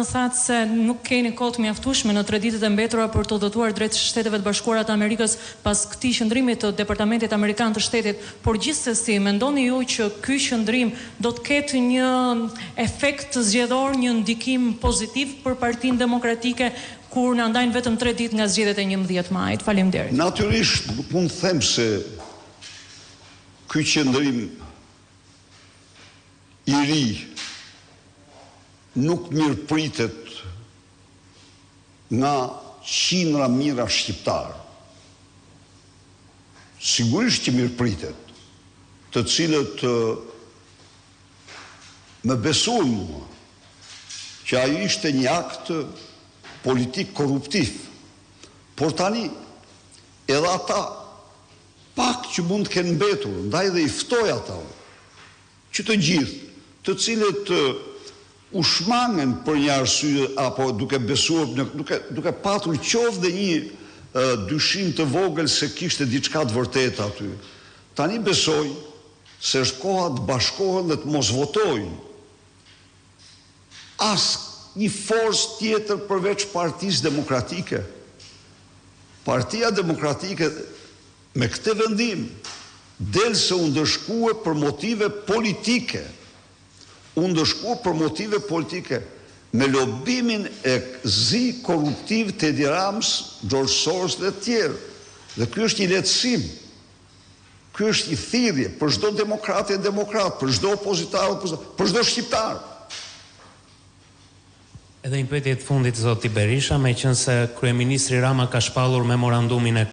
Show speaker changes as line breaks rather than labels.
ju thatë se nuk keni kohë të mjaftueshme në 3 ditët e mbetura për të votuar drejt Shteteve të Bashkuara të Amerikës pas këtij qëndrimi të Departamentit Amerikan të Shtetit, por gjithsesi mendoni ju që ky qëndrim do të ketë një efekt zgjedhor, një ndikim pozitiv për Partinë Demokratike kur na ndajnë vetëm 3 ditë nga zgjedhjet e 11 majit? Faleminderit.
Natyrisht nuk mund të them se ky qëndrim i ri nuk mirëpritet nga qindra mijëra shqiptarë. Sigurisht që mirëpritet, të cilët më besojnë mua që ajo ishte një akt politik korruptiv. Por tani edhe ata pak që mund të kenë mbetur, ndaj dhe i ftoj ata që të gjithë, të cilët u shmangen për një arsye apo duke besuar, duke patur qoftë dhe një dyshim të vogël se kishte diçka të vërtetë aty. Tani besoj se është koha të bashkohen dhe të mos votojnë as një forcë tjetër përveç Partisë Demokratike. Partia Demokratike me këtë vendim del se u ndëshkue për motive politike. U ndëshkue për motive politike me lobimin e zi korruptiv të Edi Rams, George Soros dhe tjerë. Dhe ky është një lehtësim. Ky është një thirrje për çdo demokrat e demokrat, për çdo opozitar, për çdo shqiptar.
Edhe një pyetje të fundit, zoti Berisha, meqense kryeministri Rama ka shpallur memorandumin e